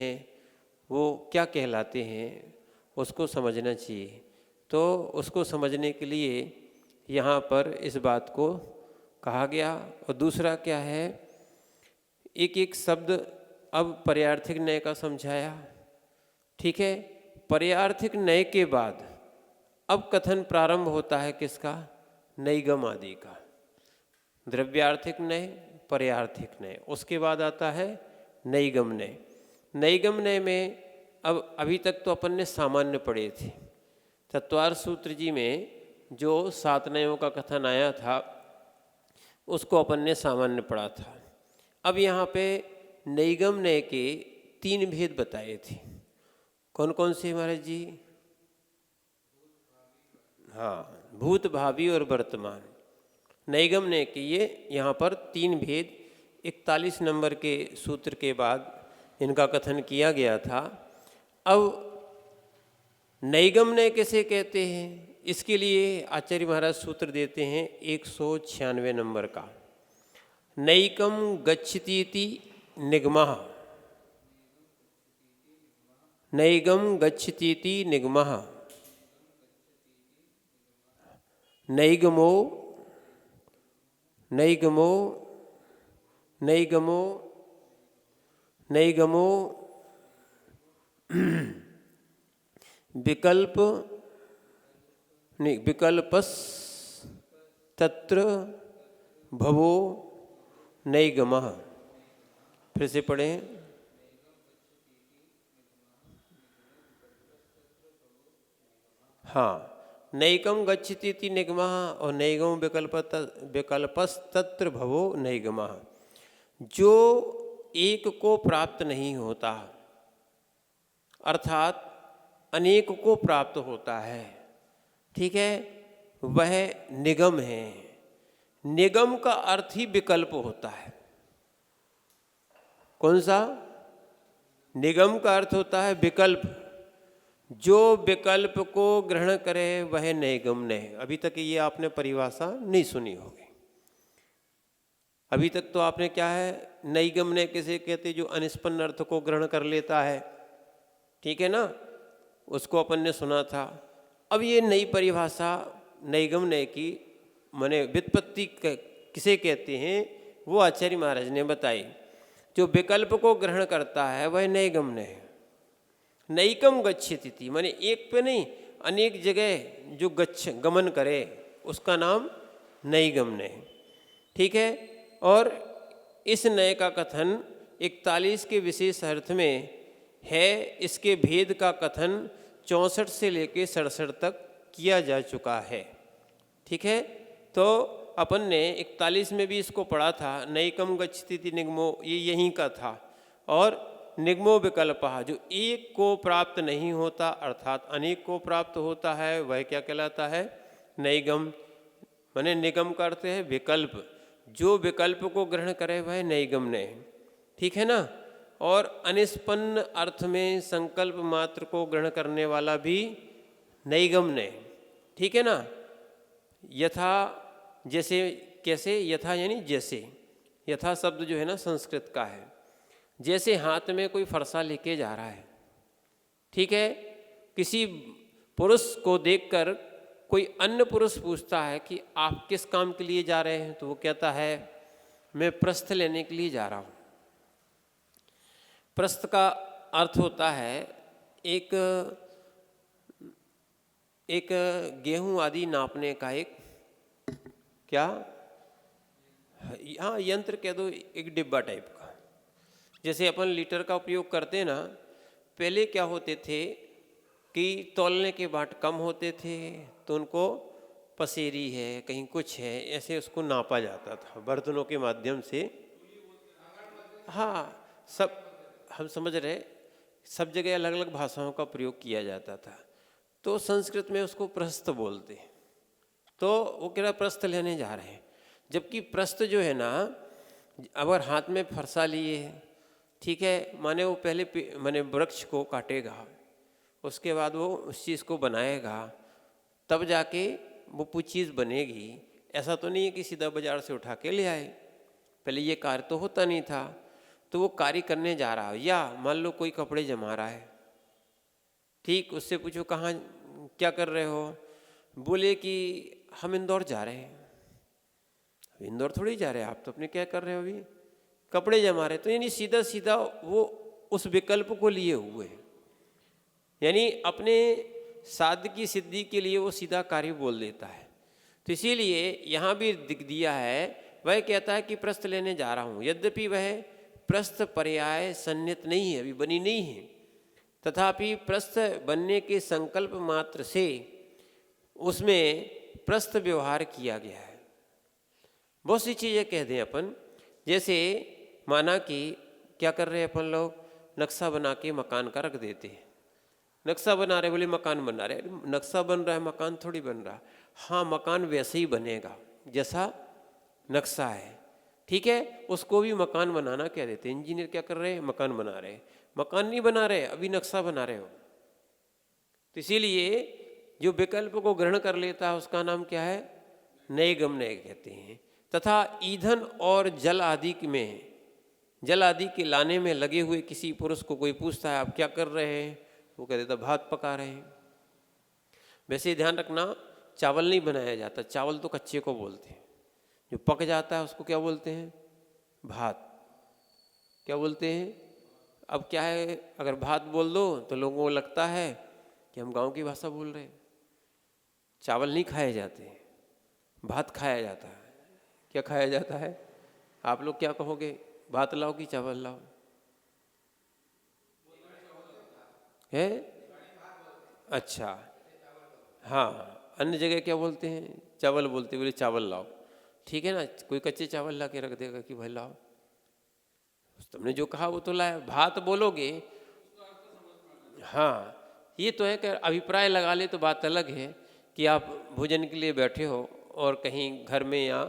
हैं वो क्या कहलाते हैं उसको समझना चाहिए। तो उसको समझने के लिए यहाँ पर इस बात को कहा गया। और दूसरा क्या है, एक एक शब्द अब पर्यार्थिक न्याय का समझाया। ठीक है, पर्यार्थिक न्याय के बाद अब कथन प्रारंभ होता है किसका, नैगम आदि का। द्रव्यार्थिक न्याय, पर्यार्थिक न्याय, उसके बाद आता है नैगम न्याय। नैगम न्याय में अब अभी तक तो अपन ने सामान्य पढ़े थे। तत्वार्थ सूत्र जी में जो 7 न्यायों का कथन आया था उसको अपन ने सामान्य पढ़ा था। अब यहाँ पे नैगम न्याय के 3 भेद बताए थे। कौन कौन से महाराज जी? हाँ, भूत, भावी और वर्तमान। नैगम न्याय के ये यहाँ पर 3 भेद 41 नंबर के सूत्र के बाद इनका कथन किया गया था। अब नैगम न्याय किसे कहते हैं, इसके लिए आचार्य महाराज सूत्र देते हैं 196 नंबर का। नैकम गच्छतीति निगमः, नैगम गच्छतीति निगमः, नैगमो नैगमो नैगमो नैगमो विकल्प नहीं विकल्पस तत्र भवो नैगमः। फिर से पढ़ें। हाँ, नैकम गच्छतीति निगमः और नैगम विकल्पस तत्र भवो नैगमः। जो एक को प्राप्त नहीं होता अर्थात अनेक को प्राप्त होता है, ठीक है, वह निगम है। निगम का अर्थ ही विकल्प होता है। कौन सा? निगम का अर्थ होता है विकल्प। जो विकल्प को ग्रहण करे वह नैगम न्याय। अभी तक ये आपने परिभाषा नहीं सुनी होगी। अभी तक तो आपने क्या है, नैगम न्याय किसे कहते, जो अनिष्पन्न अर्थ को ग्रहण कर लेता है, ठीक है ना, उसको अपन ने सुना था। अब ये नई परिभाषा नैगम न्याय की माने व्युत्पत्ति किसे कहते हैं वो आचार्य महाराज ने बताई। जो विकल्प को ग्रहण करता है वह नैगम न्याय। नैकम गच्छति माने एक पे नहीं अनेक जगह जो गमन करे उसका नाम नैगम न्याय, ठीक है। और इस न्याय का कथन 41 के विशेष अर्थ में है। इसके भेद का कथन 64 से लेकर 67 तक किया जा चुका है, ठीक है। तो अपन ने 41 में भी इसको पढ़ा था, नैकम गच्छतीति निगमो, ये यहीं का था। और निगमो विकल्पः, जो एक को प्राप्त नहीं होता अर्थात अनेक को प्राप्त होता है वह क्या कहलाता है, नैगम। माने निगम का अर्थ है विकल्प। जो विकल्प को ग्रहण करे वह नैगम न्याय, ठीक है ना। और अनिष्पन्न अर्थ में संकल्प मात्र को ग्रहण करने वाला भी नैगम न्याय, ठीक है ना। यथा, जैसे, कैसे, यथा यानी जैसे। यथा शब्द जो है ना संस्कृत का है। जैसे हाथ में कोई फरसा लेके जा रहा है, ठीक है, किसी पुरुष को देखकर कोई अन्य पुरुष पूछता है कि आप किस काम के लिए जा रहे हैं, तो वो कहता है मैं प्रस्थ लेने के लिए जा रहा हूँ। प्रस्थ का अर्थ होता है एक गेहूं आदि नापने का एक क्या, हाँ यंत्र कह दो, एक डिब्बा टाइप का। जैसे अपन लीटर का उपयोग करते हैं ना, पहले क्या होते थे कि तौलने के बाट कम होते थे तो उनको पसेरी है कहीं कुछ है ऐसे उसको नापा जाता था बर्तनों के माध्यम से। हाँ, सब हम समझ रहे, सब जगह अलग अलग भाषाओं का प्रयोग किया जाता था। तो संस्कृत में उसको प्रस्थ बोलते हैं। तो वो कह रहा प्रस्थ लेने जा रहे हैं, जबकि प्रस्थ जो है ना, अगर हाथ में फरसा लिए, ठीक है, माने वो पहले माने वृक्ष को काटेगा, उसके बाद वो उस चीज़ को बनाएगा, तब जाके वो कुछ चीज़ बनेगी। ऐसा तो नहीं है कि सीधा बाजार से उठा के ले आए, पहले ये कार्य तो होता नहीं था। तो वो कार्य करने जा रहा हो, या मान लो कोई कपड़े जमा रहा है, ठीक, उससे पूछो कहाँ क्या कर रहे हो, बोले कि हम इंदौर जा रहे हैं। इंदौर थोड़ी जा रहे हैं, आप तो अपने क्या कर रहे हो, अभी कपड़े जमा रहे। तो यानी सीधा सीधा वो उस विकल्प को लिए हुए है, यानी अपने साध्य की सिद्धि के लिए वो सीधा कार्य बोल देता है। तो इसीलिए यहाँ भी दिख दिया है, वह कहता है कि प्रस्थ लेने जा रहा हूँ, यद्यपि वह प्रस्थ पर्याय सन्निहित नहीं है, अभी बनी नहीं है, तथापि प्रस्थ बनने के संकल्प मात्र से उसमें प्रस्थ व्यवहार किया गया है। बहुत सी चीज़ें कह दें अपन, जैसे माना कि क्या कर रहे हैं अपन लोग, नक्शा बना के मकान का रख देते हैं। नक्शा बना रहे, बोले मकान बना रहे, नक्शा बन रहा है, मकान थोड़ी बन रहा। हाँ, मकान वैसे ही बनेगा जैसा नक्शा है, ठीक है, उसको भी मकान बनाना कह देते हैं। इंजीनियर क्या कर रहे हैं, मकान बना रहे हैं, मकान नहीं बना रहे, अभी नक्शा बना रहे हो। तो इसीलिए जो विकल्प को ग्रहण कर लेता है उसका नाम क्या है, नैगम नय कहते हैं। तथा ईंधन और जल आदि में, जल आदि के लाने में लगे हुए किसी पुरुष को कोई पूछता है आप क्या कर रहे हैं, वो कह देता भात पका रहे हैं। वैसे ध्यान रखना, चावल नहीं बनाया जाता, चावल तो कच्चे को बोलते हैं, जो पक जाता है उसको क्या बोलते हैं, भात, क्या बोलते हैं। अब क्या है, अगर भात बोल दो तो लोगों को लगता है कि हम गांव की भाषा बोल रहे हैं। चावल नहीं खाए जाते, भात खाया जाता है। क्या खाया जाता है, आप लोग क्या कहोगे, भात लाओ कि चावल लाओ है? अच्छा, हाँ, अन्य जगह क्या बोलते हैं, चावल बोलते, बोले चावल लाओ, ठीक है ना। कोई कच्चे चावल ला के रख देगा कि भाई लाओ, तुमने जो कहा वो तो लाया। भात बोलोगे, हाँ, ये तो है कि अभिप्राय लगा ले तो बात अलग है कि आप भोजन के लिए बैठे हो और कहीं घर में या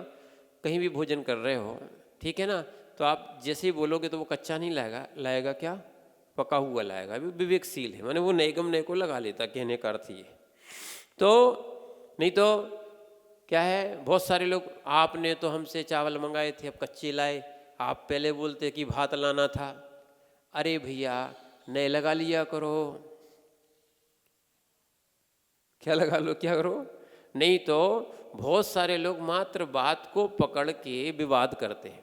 कहीं भी भोजन कर रहे हो, ठीक है ना, तो आप जैसे ही बोलोगे तो वो कच्चा नहीं लाएगा, लाएगा क्या, पका हुआ लाएगा। अभी विवेकशील है, माने वो नैगम नय को लगा लेता, कहने का अर्थ ये। तो नहीं तो क्या है, बहुत सारे लोग, आपने तो हमसे चावल मंगाए थे अब कच्चे लाए, आप पहले बोलते कि भात लाना था। अरे भैया नय लगा लिया करो, क्या लगा लो, क्या करो, नहीं तो बहुत सारे लोग मात्र बात को पकड़ के विवाद करते हैं।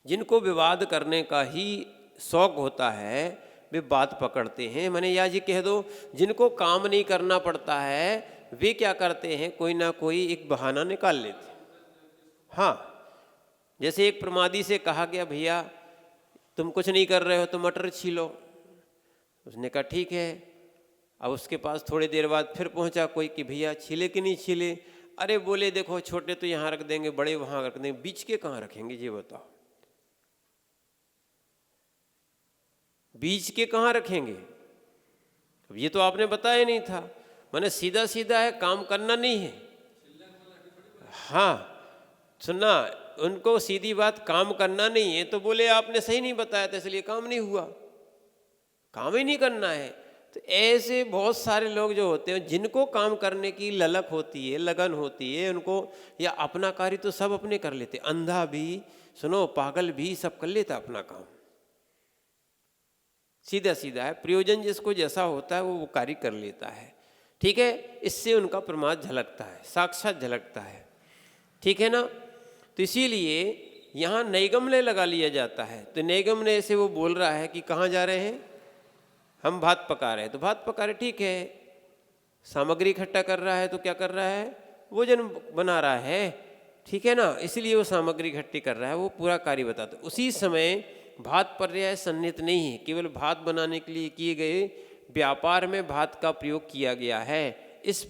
जिनको विवाद करने का ही शौक होता है वे बात पकड़ते हैं। मैंने या ये कह दो, जिनको काम नहीं करना पड़ता है वे क्या करते हैं, कोई ना कोई एक बहाना निकाल लेते हैं। हाँ, जैसे एक प्रमादी से कहा गया भैया तुम कुछ नहीं कर रहे हो तो मटर छीलो, उसने कहा ठीक है। अब उसके पास थोड़ी देर बाद फिर पहुंचा कोई कि भैया छीले कि नहीं छीले। अरे बोले देखो छोटे तो यहाँ रख देंगे, बड़े वहाँ रख देंगे, बीच के कहाँ रखेंगे ये बताओ, बीच के कहाँ रखेंगे। अब ये तो आपने बताया नहीं था, मैंने सीधा सीधा है, काम करना नहीं है। हाँ सुनना, उनको सीधी बात काम करना नहीं है, तो बोले आपने सही नहीं बताया था इसलिए काम नहीं हुआ, काम ही नहीं करना है। तो ऐसे बहुत सारे लोग जो होते हैं जिनको काम करने की ललक होती है, लगन होती है उनको, या अपना कार्य तो सब अपने कर लेते, अंधा भी सुनो, पागल भी सब कर लेता अपना काम, सीधा सीधा है, प्रयोजन जिसको जैसा होता है वो कार्य कर लेता है, ठीक है। इससे उनका प्रमाद झलकता है, साक्षात झलकता है, ठीक है ना। तो इसीलिए यहाँ नैगम्य लगा लिया जाता है। तो नैगम्य से वो बोल रहा है कि कहाँ जा रहे हैं, हम भात पका रहे हैं, तो भात पका रहे, ठीक है। सामग्री इकट्ठा कर रहा है तो क्या कर रहा है, भोजन बना रहा है, ठीक है ना, इसलिए वो सामग्री इकट्ठी कर रहा है, वो पूरा कार्य बताता है। उसी समय भात पर्याय सन्निहित नहीं है, केवल भात बनाने के लिए किए गए व्यापार में भात का प्रयोग किया गया है। इस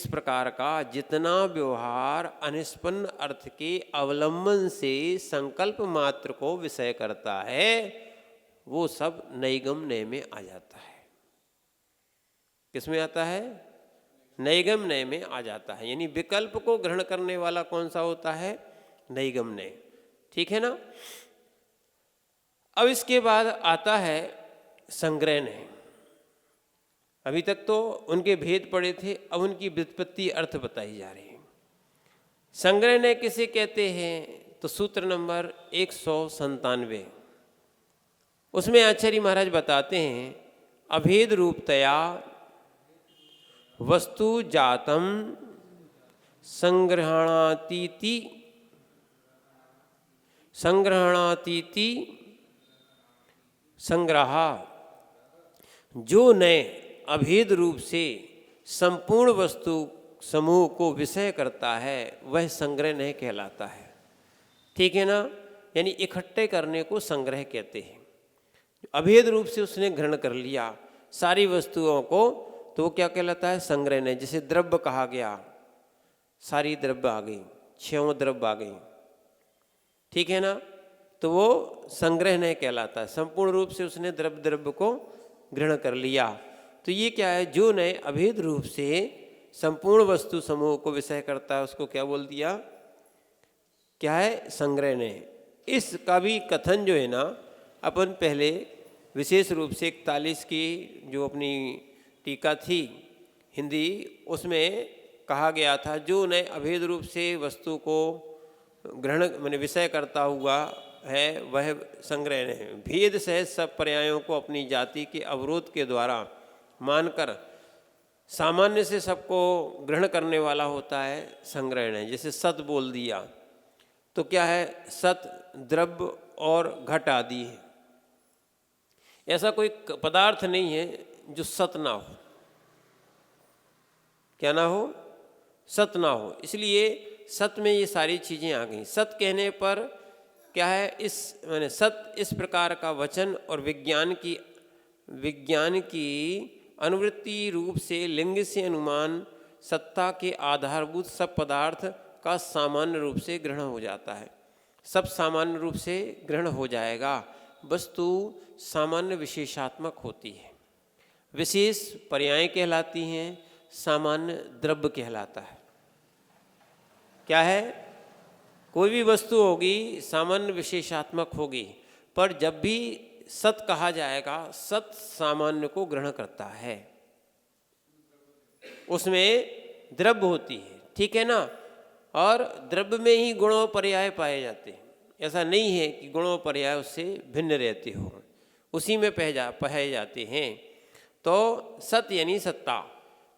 प्रकार का जितना व्यवहार अनिष्पन्न अर्थ के अवलंबन से संकल्प मात्र को विषय करता है वो सब नैगम्य में आ जाता है। किसमें आता है, नैगम्य में आ जाता है, यानी विकल्प को ग्रहण करने वाला कौन सा होता है, नैगम्य, ठीक है ना। अब इसके बाद आता है संग्रहण। अभी तक तो उनके भेद पड़े थे, अब उनकी व्युत्पत्ति अर्थ बताई जा रही है। संग्रहण किसे कहते हैं, तो सूत्र नंबर 197, उसमें आचार्य महाराज बताते हैं अभेद रूपतया वस्तु जातम संग्रहणातीति संग्रह, जो नए अभेद रूप से संपूर्ण वस्तु समूह को विषय करता है वह संग्रह नहीं कहलाता है। ठीक है ना, यानी इकट्ठे करने को संग्रह कहते हैं। अभेद रूप से उसने ग्रहण कर लिया सारी वस्तुओं को, तो वो क्या कहलाता है? संग्रह नहीं। जैसे द्रव्य कहा गया, सारी द्रव्य आ गई, 6 द्रव्य आ गई, ठीक है ना, तो वो संग्रह नहीं कहलाता है। संपूर्ण रूप से उसने द्रव्य को ग्रहण कर लिया। तो ये क्या है? जो नए अभेद रूप से संपूर्ण वस्तु समूह को विषय करता है उसको क्या बोल दिया? क्या है? संग्रह ने। इसका भी कथन जो है ना, अपन पहले विशेष रूप से 41 की जो अपनी टीका थी हिंदी, उसमें कहा गया था जो नए अभेद रूप से वस्तु को ग्रहण माने विषय करता हुआ है वह संग्रह ने। भेद सहित सब पर्यायों को अपनी जाति के अवरोध के द्वारा मानकर सामान्य से सबको ग्रहण करने वाला होता है संग्रह ने। जैसे सत बोल दिया तो क्या है? सत, द्रव्य और घट आदि है। ऐसा कोई पदार्थ नहीं है जो सत ना हो। क्या ना हो? सत ना हो। इसलिए सत में ये सारी चीज़ें आ गई। सत कहने पर क्या है? इस माने सत इस प्रकार का वचन और विज्ञान की अनुवृत्ति रूप से लिंग से अनुमान सत्ता के आधारभूत सब पदार्थ का सामान्य रूप से ग्रहण हो जाता है। सब सामान्य रूप से ग्रहण हो जाएगा। वस्तु सामान्य विशेषात्मक होती है, विशेष पर्याय कहलाती हैं, सामान्य द्रव्य कहलाता है। क्या है? कोई भी वस्तु होगी सामान्य विशेषात्मक होगी, पर जब भी सत कहा जाएगा, सत सामान्य को ग्रहण करता है, उसमें द्रव्य होती है, ठीक है ना। और द्रव्य में ही गुणों पर्याय पाए जाते हैं। ऐसा नहीं है कि गुणों पर्याय उससे भिन्न रहते हो, उसी में पाए जाते हैं। तो सत यानी सत्ता।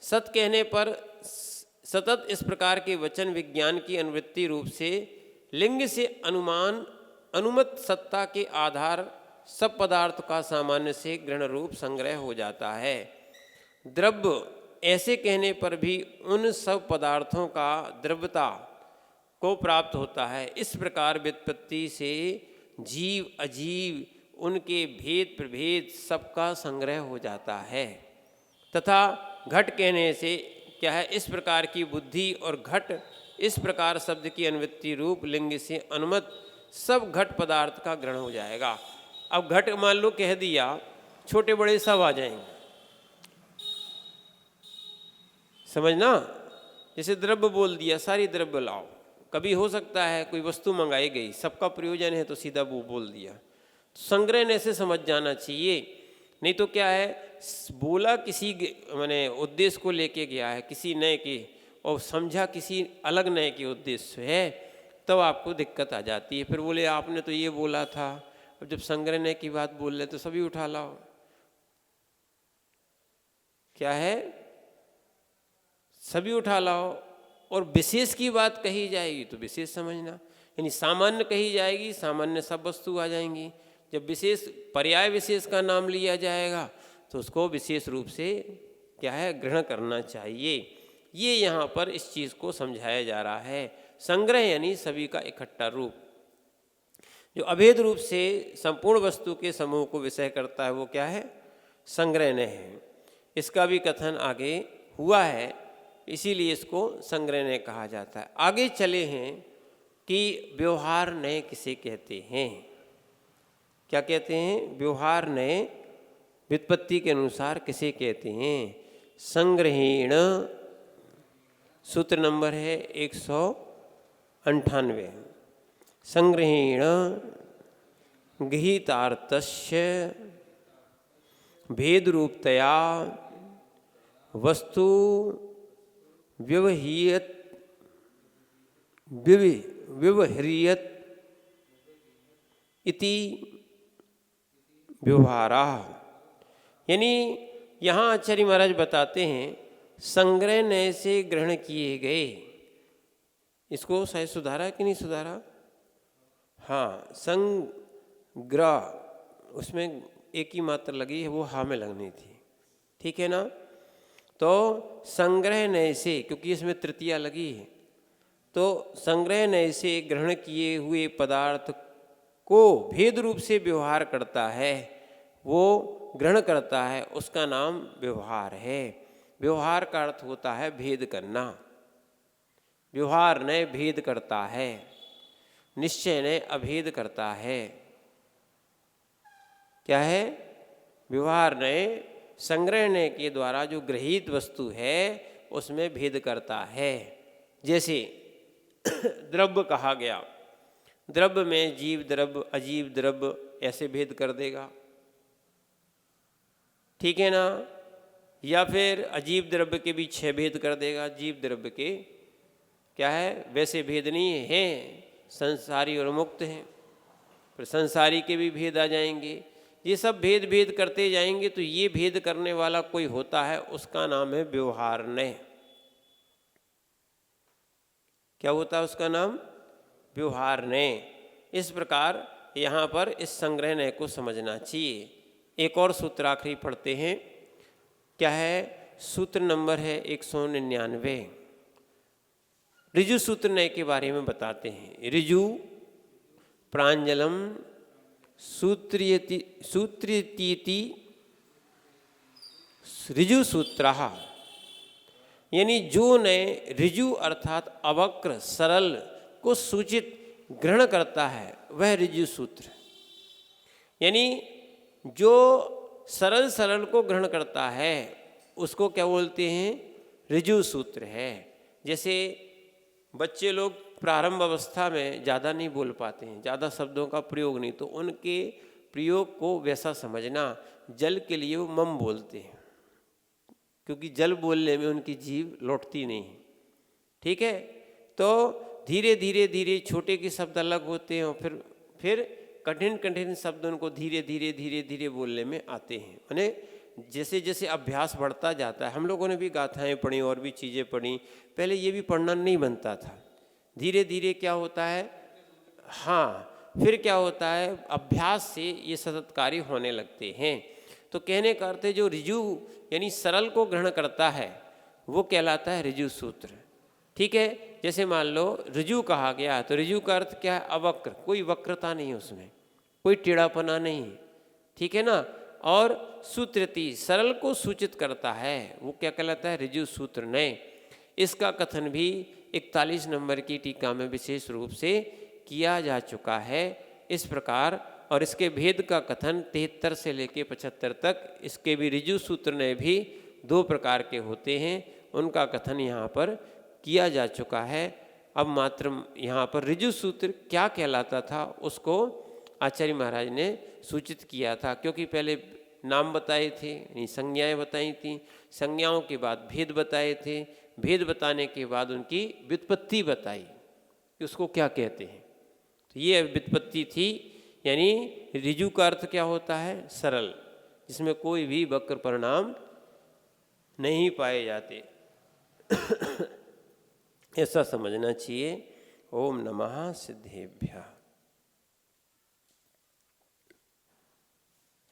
सत कहने पर सतत इस प्रकार के वचन विज्ञान की अनुवृत्ति रूप से लिंग से अनुमत सत्ता के आधार सब पदार्थ का सामान्य से ग्रहण रूप संग्रह हो जाता है। द्रव्य ऐसे कहने पर भी उन सब पदार्थों का द्रव्यता को प्राप्त होता है। इस प्रकार व्युत्पत्ति से जीव अजीव उनके भेद प्रभेद सबका संग्रह हो जाता है। तथा घट कहने से क्या है? इस प्रकार की बुद्धि और घट इस प्रकार शब्द की अनुवृत्ति रूप लिंग से अनुमत सब घट पदार्थ का ग्रहण हो जाएगा। अब घट मान लो कह दिया, छोटे बड़े सब आ जाएंगे, समझना। जैसे द्रव्य बोल दिया, सारी द्रव्य लाओ। कभी हो सकता है कोई वस्तु मंगाई गई, सबका प्रयोजन है तो सीधा वो बोल दिया। तो संग्रह ने से समझ जाना चाहिए। नहीं तो क्या है, बोला किसी माने उद्देश्य को लेके गया है, किसी नए के, और समझा किसी अलग नए के उद्देश्य है, तब आपको दिक्कत आ जाती है। फिर बोले आपने तो ये बोला था। अब जब संग्रह नए की बात बोल रहे तो सभी उठा लाओ। क्या है? सभी उठा लाओ। और विशेष की बात कही जाएगी तो विशेष समझना, यानी सामान्य कही जाएगी, सामान्य सब वस्तु आ जाएंगी। जब विशेष पर्याय विशेष का नाम लिया जाएगा तो उसको विशेष रूप से क्या है? ग्रहण करना चाहिए। ये यहाँ पर इस चीज़ को समझाया जा रहा है। संग्रह यानी सभी का इकट्ठा रूप। जो अभेद रूप से संपूर्ण वस्तु के समूह को विषय करता है वो क्या है? संग्रह ने है। इसका भी कथन आगे हुआ है, इसीलिए इसको संग्रह ने कहा जाता है। आगे चले हैं कि व्यवहार नए किसे कहते हैं। क्या कहते हैं? व्यवहार नए व्युत्पत्ति के अनुसार किसे कहते हैं? संग्रहेण, सूत्र नंबर है 198। संग्रहेण गृहीतार्थस्य भेद रूपतया वस्तु व्यवह्रियत इति व्यवहारा, यानी यहाँ आचार्य महाराज बताते हैं संग्रह नय से ग्रहण किए गए। इसको शायद सुधारा कि नहीं सुधारा? हाँ, संग्रह, उसमें एक ही मात्रा लगी है, वो हा में लगनी थी, ठीक है ना। तो संग्रह नय से, क्योंकि इसमें तृतीया लगी है, तो संग्रह नय से ग्रहण किए हुए पदार्थ को भेद रूप से व्यवहार करता है, वो ग्रहण करता है, उसका नाम व्यवहार है। व्यवहार का अर्थ होता है भेद करना। व्यवहार ने भेद करता है, निश्चय ने अभेद करता है। क्या है? व्यवहार ने संग्रहण के द्वारा जो गृहीत वस्तु है उसमें भेद करता है। जैसे द्रव्य कहा गया, द्रव्य में जीव द्रव्य, अजीव द्रव्य, ऐसे भेद कर देगा, ठीक है ना। या फिर अजीव द्रव्य के भी 6 भेद कर देगा, जीव द्रव्य के क्या है, वैसे भेद नहीं है, संसारी और मुक्त हैं, फिर संसारी के भी भेद आ जाएंगे। ये सब भेद भेद करते जाएंगे, तो ये भेद करने वाला कोई होता है, उसका नाम है व्यवहारण्य। क्या होता है उसका नाम? व्यवहारण्य। इस प्रकार यहाँ पर इस संग्रहण्य को समझना चाहिए। एक और सूत्र आखिरी पढ़ते हैं, क्या है? सूत्र नंबर है 199। ऋजु सूत्र नय के बारे में बताते हैं। ऋजु प्रांजलम सूत्रीयति ऋजु सूत्र, यानी जो नय ऋजु अर्थात अवक्र सरल को सूचित ग्रहण करता है वह ऋजु सूत्र। यानी जो सरल सरल को ग्रहण करता है उसको क्या बोलते हैं? ऋजु सूत्र है। जैसे बच्चे लोग प्रारंभ अवस्था में ज़्यादा नहीं बोल पाते हैं, ज़्यादा शब्दों का प्रयोग नहीं, तो उनके प्रयोग को वैसा समझना। जल के लिए वो मम बोलते हैं, क्योंकि जल बोलने में उनकी जीभ लौटती नहीं है, ठीक है। तो धीरे धीरे धीरे छोटे के शब्द अलग होते हैं, और फिर कठिन कठिन शब्द उनको धीरे धीरे धीरे धीरे बोलने में आते हैं। माने जैसे जैसे अभ्यास बढ़ता जाता है, हम लोगों ने भी गाथाएं पढ़ी और भी चीज़ें पढ़ी, पहले ये भी पढ़ना नहीं बनता था, धीरे धीरे क्या होता है, हाँ, फिर क्या होता है, अभ्यास से ये सतत कार्य होने लगते हैं। तो कहने का अर्थ है जो ऋजु यानी सरल को ग्रहण करता है वो कहलाता है ऋजु सूत्र, ठीक है। जैसे मान लो ऋजु कहा गया, तो ऋजु का अर्थ क्या है? अवक्र, कोई वक्रता नहीं है उसमें, कोई टेढ़ापना नहीं है, ठीक है ना। और सूत्रति सरल को सूचित करता है, वो क्या कहलाता है? ऋजु सूत्र नय। इसका कथन भी 41 नंबर की टीका में विशेष रूप से किया जा चुका है इस प्रकार। और इसके भेद का कथन 73 से लेके 75 तक, इसके भी ऋजु सूत्र नय भी 2 प्रकार के होते हैं, उनका कथन यहाँ पर किया जा चुका है। अब मात्र यहाँ पर ऋजु सूत्र क्या कहलाता था उसको आचार्य महाराज ने सूचित किया था, क्योंकि पहले नाम बताए थे, यानी संज्ञाएं बताई थी, संज्ञाओं के बाद भेद बताए थे, भेद बताने के बाद उनकी व्युत्पत्ति बताई कि उसको क्या कहते हैं। तो ये व्युत्पत्ति थी, यानी ऋजु का अर्थ क्या होता है? सरल, जिसमें कोई भी वक्र परिणाम नहीं पाए जाते ऐसा समझना चाहिए। ओम नमः सिद्धेभ्यः।